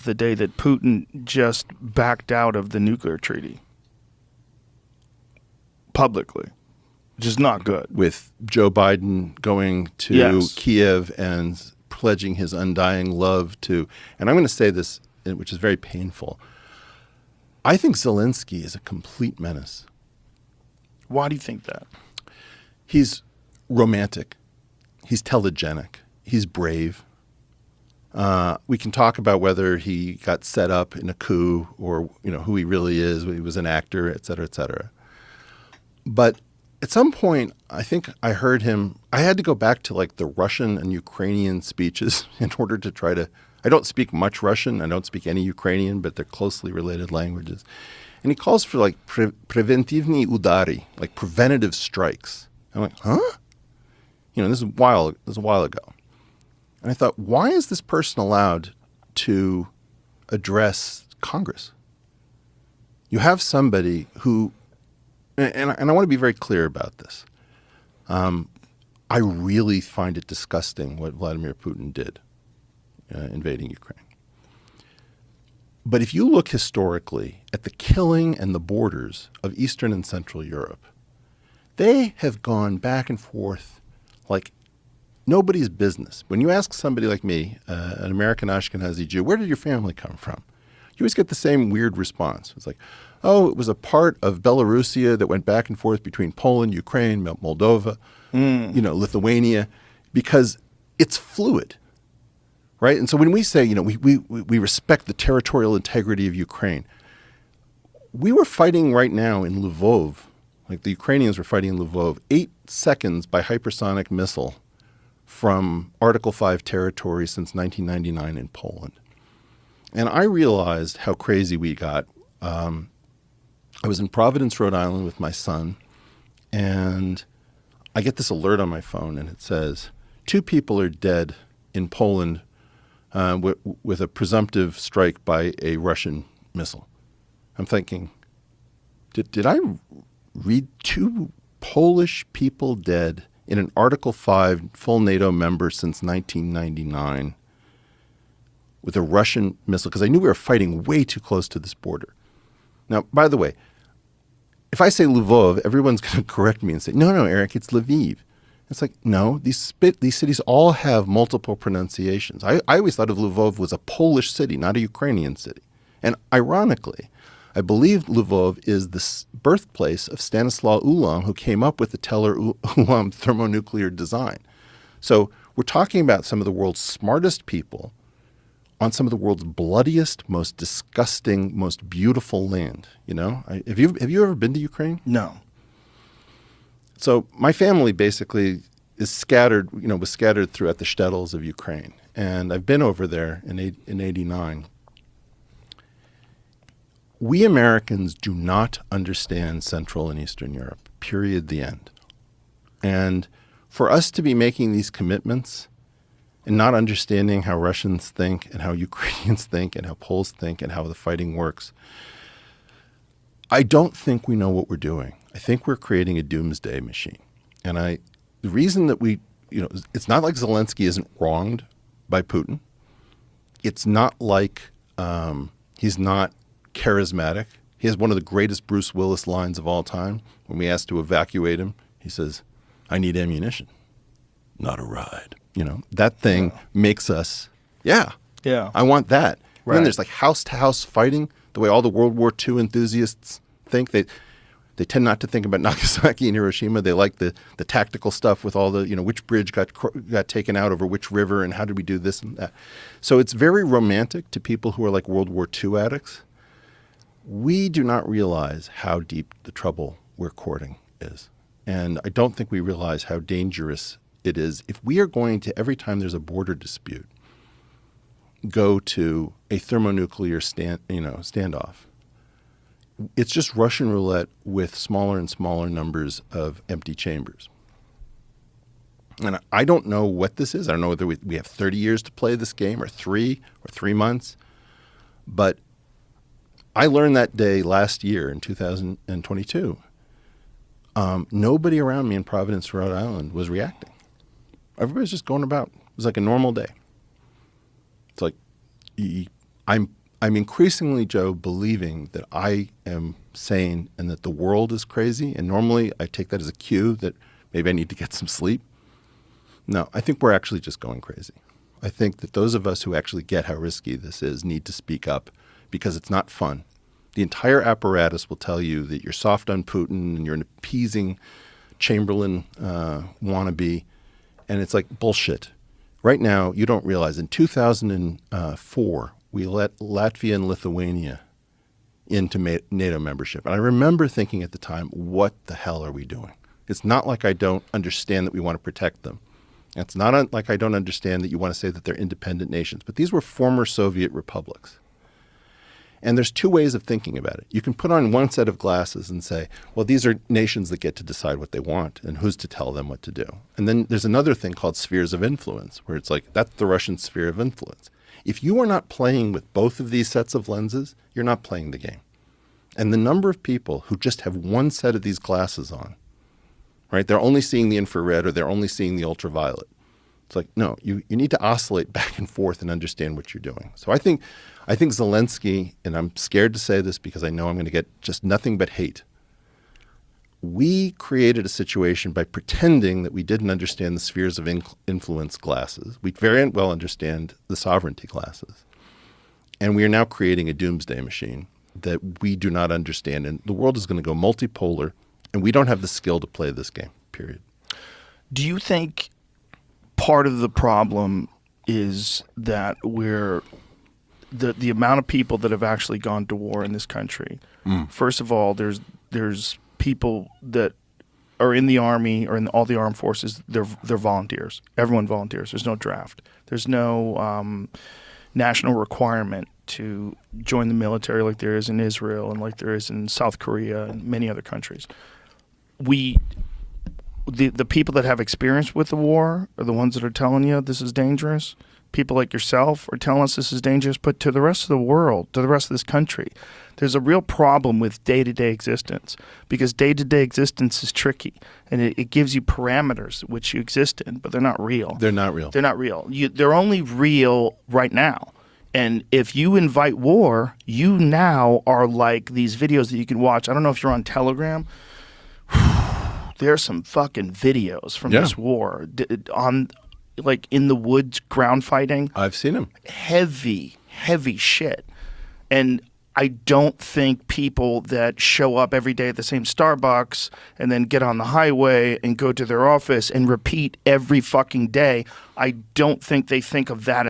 the day that Putin just backed out of the nuclear treaty publicly, which is not good. With Joe Biden going to Kiev and pledging his undying love to, and I'm going to say this, which is very painful. I think Zelensky is a complete menace. Why do you think that? He's romantic. He's telegenic. He's brave. We can talk about whether he got set up in a coup or, who he really is. He was an actor, et cetera, et cetera. But at some point, I think I heard him. I had to go back to like the Russian and Ukrainian speeches in order to try to. I don't speak much Russian. I don't speak any Ukrainian, but they're closely related languages. And he calls for like preventivny udari, like preventative strikes. I'm like, huh? This is a while ago. And I thought, why is this person allowed to address Congress? You have somebody who, and I want to be very clear about this. I really find it disgusting what Vladimir Putin did invading Ukraine. But if you look historically at the killing and the borders of Eastern and Central Europe, they have gone back and forth like nobody's business. When you ask somebody like me, an American Ashkenazi Jew, where did your family come from? You always get the same weird response. It's like, oh, it was a part of Belarusia that went back and forth between Poland, Ukraine, Moldova, Lithuania, because it's fluid, right? And so when we say, we respect the territorial integrity of Ukraine, we were fighting right now in Lvov, like the Ukrainians were fighting in Lvov, 8 seconds by hypersonic missile from Article 5 territory since 1999 in Poland. And I realized how crazy we got. I was in Providence, Rhode Island with my son, and I get this alert on my phone, and it says, 2 people are dead in Poland with a presumptive strike by a Russian missile. I'm thinking, did I read 2 Polish people dead in an Article 5 full NATO member since 1999 with a Russian missile? Because I knew we were fighting way too close to this border. Now, by the way, if I say Lvov, everyone's going to correct me and say, no, Eric, it's Lviv. It's like, no, these cities all have multiple pronunciations. I always thought of Lvov was a Polish city, not a Ukrainian city. And ironically, I believe Lvov is the birthplace of Stanislaw Ulam, who came up with the Teller-Ulam thermonuclear design. So we're talking about some of the world's smartest people on some of the world's bloodiest, most disgusting, most beautiful land. Have you ever been to Ukraine? No. So my family basically is scattered, was scattered throughout the shtetls of Ukraine, and I've been over there in '89. We Americans do not understand Central and Eastern Europe, period, the end. And for us to be making these commitments and not understanding how Russians think and how Ukrainians think and how Poles think and how the fighting works, I don't think we know what we're doing. I think we're creating a doomsday machine. And the reason that it's not like Zelensky isn't wronged by Putin. It's not like he's not charismatic. He has one of the greatest Bruce Willis lines of all time. When we asked to evacuate him, he says, "I need ammunition, not a ride." That thing makes us, I want that. Right. And then there's like house-to-house fighting, the way all the World War II enthusiasts think. They tend not to think about Nagasaki and Hiroshima. They like the tactical stuff with all the, which bridge got taken out over which river and how did we do this and that. So it's very romantic to people who are like World War II addicts. We do not realize how deep the trouble we're courting is. And I don't think we realize how dangerous it is if we are going to, every time there's a border dispute, go to a thermonuclear standoff. It's just Russian roulette with smaller and smaller numbers of empty chambers. And I don't know what this is. I don't know whether we have 30 years to play this game or 3 months. But I learned that day last year in 2022. Nobody around me in Providence, Rhode Island was reacting. Everybody's just going about. It was like a normal day. It's like I'm increasingly, Joe, believing that I am sane and that the world is crazy. And normally I take that as a cue that maybe I need to get some sleep. No, I think we're actually just going crazy. I think that those of us who actually get how risky this is need to speak up because it's not fun. The entire apparatus will tell you that you're soft on Putin and you're an appeasing Chamberlain wannabe. And it's like bullshit. Right now, you don't realize in 2004, we let Latvia and Lithuania into NATO membership. And I remember thinking at the time, what the hell are we doing? It's not like I don't understand that we want to protect them. It's not like I don't understand that you want to say that they're independent nations. But these were former Soviet republics. And there's two ways of thinking about it. You can put on one set of glasses and say, well, these are nations that get to decide what they want, and who's to tell them what to do? And then there's another thing called spheres of influence, where it's like, that's the Russian sphere of influence. If you are not playing with both of these sets of lenses, you're not playing the game. And the number of people who just have one set of these glasses on, right? They're only seeing the infrared or they're only seeing the ultraviolet. It's like, no, you need to oscillate back and forth and understand what you're doing. So I think Zelensky, and I'm scared to say this because I know I'm going to get just nothing but hate. We created a situation by pretending that we didn't understand the spheres of influence glasses. We very well understand the sovereignty glasses. And we are now creating a doomsday machine that we do not understand. And the world is going to go multipolar, and we don't have the skill to play this game, period. Do you think part of the problem is that we're the amount of people that have actually gone to war in this country? First of all, there's people that are in the Army or in all the armed forces. They're volunteers. Everyone volunteers. There's no draft. There's no national requirement to join the military like there is in Israel and like there is in South Korea and many other countries. The people that have experience with the war are the ones that are telling you this is dangerous. People like yourself are telling us this is dangerous, but to the rest of the world, to the rest of this country, there's a real problem with day-to-day existence, because day-to-day existence is tricky, and it gives you parameters which you exist in, but they're not real. They're not real. They're not real. They're only real right now. And if you invite war, you now are like these videos that you can watch. I don't know if you're on Telegram. There's some fucking videos from this war on, like, in the woods, ground fighting. I've seen them. Heavy, heavy shit. And I don't think people that show up every day at the same Starbucks and then get on the highway and go to their office and repeat every fucking day, I don't think they think of that